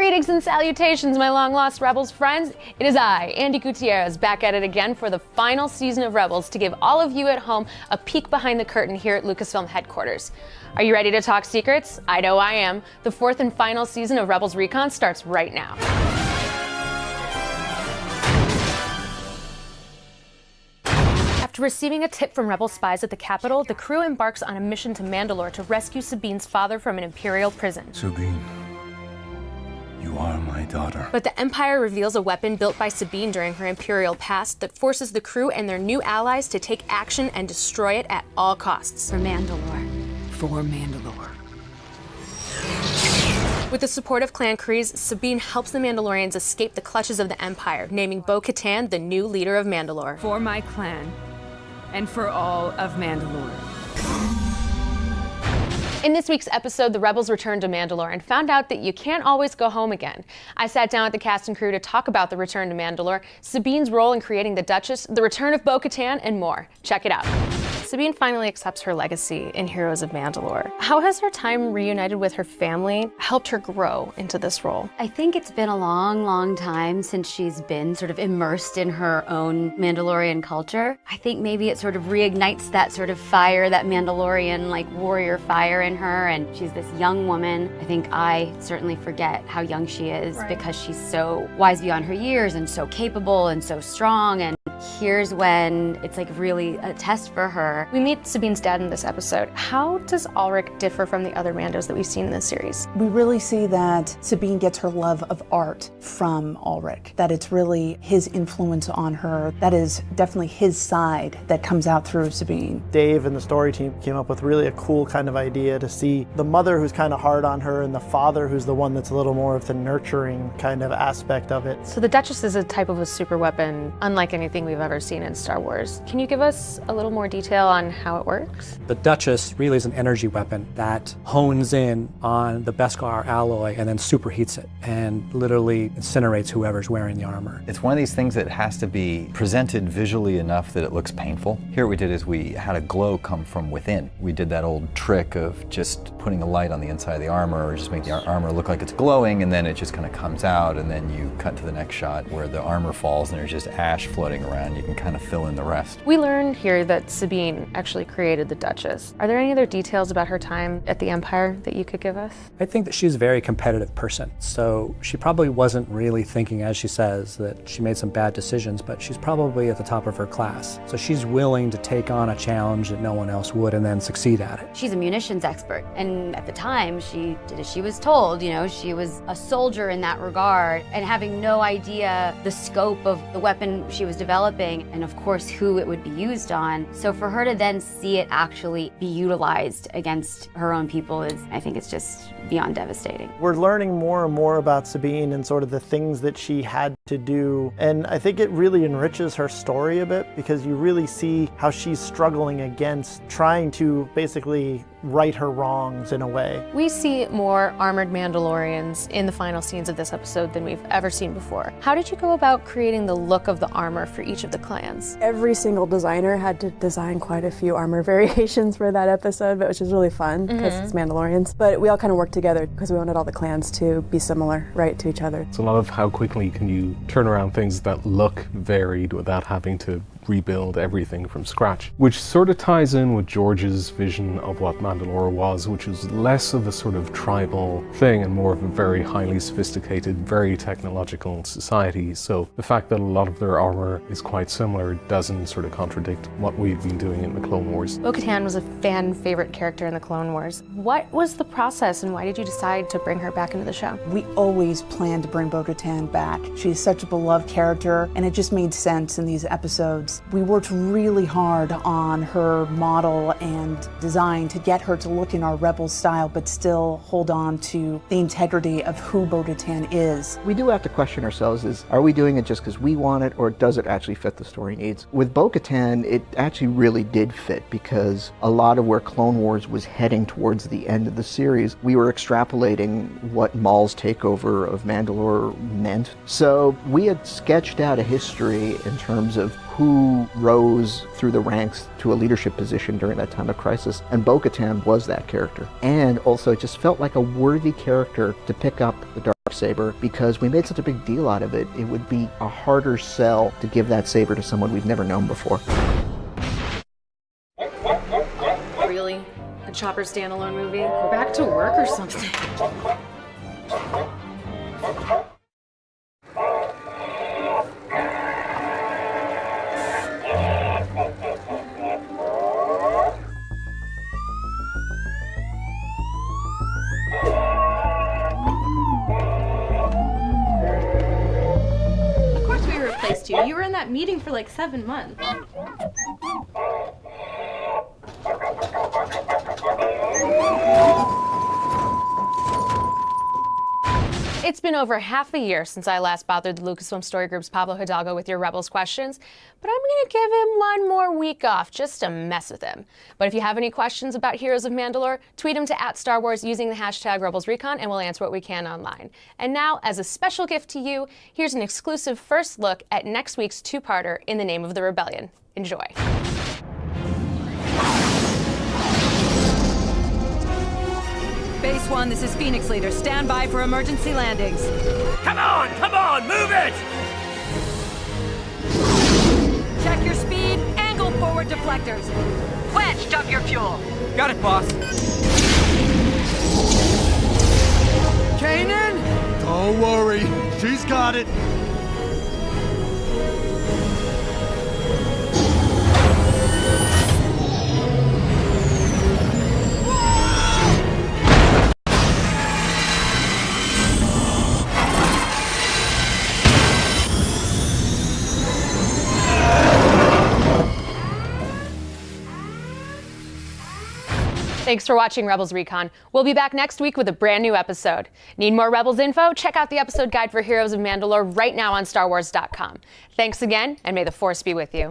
Greetings and salutations, my long-lost Rebels friends. It is I, Andy Gutierrez, back at it again for the final season of Rebels to give all of you at home a peek behind the curtain here at Lucasfilm headquarters. Are you ready to talk secrets? I know I am. The fourth and final season of Rebels Recon starts right now. After receiving a tip from Rebel spies at the Capitol, the crew embarks on a mission to Mandalore to rescue Sabine's father from an Imperial prison. Sabine, you are my daughter. But the Empire reveals a weapon built by Sabine during her Imperial past that forces the crew and their new allies to take action and destroy it at all costs. For Mandalore. For Mandalore. With the support of Clan Kryze, Sabine helps the Mandalorians escape the clutches of the Empire, naming Bo-Katan the new leader of Mandalore. For my clan, and for all of Mandalore. In this week's episode, the Rebels returned to Mandalore and found out that you can't always go home again. I sat down with the cast and crew to talk about the return to Mandalore, Sabine's role in creating the Duchess, the return of Bo-Katan, and more. Check it out. Sabine finally accepts her legacy in Heroes of Mandalore. How has her time reunited with her family helped her grow into this role? I think it's been a long, long time since she's been sort of immersed in her own Mandalorian culture. I think maybe it sort of reignites that sort of fire, that Mandalorian like warrior fire in her, and she's this young woman. I think I certainly forget how young she is because she's so wise beyond her years and so capable and so strong, and here's when it's like really a test for her. We meet Sabine's dad in this episode. How does Ulrich differ from the other Mandos that we've seen in this series? We really see that Sabine gets her love of art from Ulrich, that it's really his influence on her. That is definitely his side that comes out through Sabine. Dave and the story team came up with really a cool kind of idea to see the mother who's kind of hard on her and the father who's the one that's a little more of the nurturing kind of aspect of it. So the Duchess is a type of a super weapon unlike anything we've ever seen in Star Wars. Can you give us a little more detail on how it works? The Duchess really is an energy weapon that hones in on the Beskar alloy and then superheats it and literally incinerates whoever's wearing the armor. It's one of these things that has to be presented visually enough that it looks painful. Here what we did is we had a glow come from within. We did that old trick of just putting a light on the inside of the armor or just make the armor look like it's glowing, and then it just kind of comes out, and then you cut to the next shot where the armor falls and there's just ash floating around. You can kind of fill in the rest. We learned here that Sabine actually created the Duchess. Are there any other details about her time at the Empire that you could give us? I think that she's a very competitive person, so she probably wasn't really thinking, as she says, that she made some bad decisions, but she's probably at the top of her class. So she's willing to take on a challenge that no one else would and then succeed at it. She's a munitions expert, and at the time she did as she was told. You know, she was a soldier in that regard, and having no idea the scope of the weapon she was developing, and of course who it would be used on. So for her to then see it actually be utilized against her own people is, I think it's just beyond devastating. We're learning more and more about Sabine and sort of the things that she had to do, and I think it really enriches her story a bit because you really see how she's struggling against trying to basically right her wrongs in a way. We see more armored Mandalorians in the final scenes of this episode than we've ever seen before. How did you go about creating the look of the armor for each of the clans? Every single designer had to design quite a few armor variations for that episode, which was really fun because it's Mandalorians. But we all kind of worked together because we wanted all the clans to be similar, right, to each other. It's a lot of how quickly can you turn around things that look varied without having to rebuild everything from scratch, which sort of ties in with George's vision of what Mandalore was, which was less of a sort of tribal thing and more of a very highly sophisticated, very technological society. So the fact that a lot of their armor is quite similar doesn't sort of contradict what we've been doing in the Clone Wars. Bo-Katan was a fan favorite character in the Clone Wars. What was the process and why did you decide to bring her back into the show? We always planned to bring Bo-Katan back. She's such a beloved character, and it just made sense in these episodes. We worked really hard on her model and design to get her to look in our Rebel style, but still hold on to the integrity of who Bo-Katan is. We do have to question ourselves are we doing it just because we want it, or does it actually fit the story needs? With Bo-Katan, it actually really did fit because a lot of where Clone Wars was heading towards the end of the series, we were extrapolating what Maul's takeover of Mandalore meant. So we had sketched out a history in terms of who rose through the ranks to a leadership position during that time of crisis, and Bo-Katan was that character. And also it just felt like a worthy character to pick up the Darksaber, because we made such a big deal out of it. It would be a harder sell to give that saber to someone we've never known before. Really? A Chopper standalone movie? Go back to work or something. Of course we replaced you. You were in that meeting for like 7 months. It's been over half a year since I last bothered the Lucasfilm Story Group's Pablo Hidalgo with your Rebels questions, but I'm going to give him one more week off just to mess with him. But if you have any questions about Heroes of Mandalore, tweet them to @StarWars using the hashtag RebelsRecon, and we'll answer what we can online. And now, as a special gift to you, here's an exclusive first look at next week's two-parter, In the Name of the Rebellion. Enjoy. Base 1, this is Phoenix Leader. Stand by for emergency landings. Come on, move it! Check your speed, angle forward deflectors. Wedge, dump your fuel. Got it, boss. Kanan? Don't worry, she's got it. Thanks for watching Rebels Recon. We'll be back next week with a brand new episode. Need more Rebels info? Check out the episode guide for Heroes of Mandalore right now on StarWars.com. Thanks again, and may the Force be with you.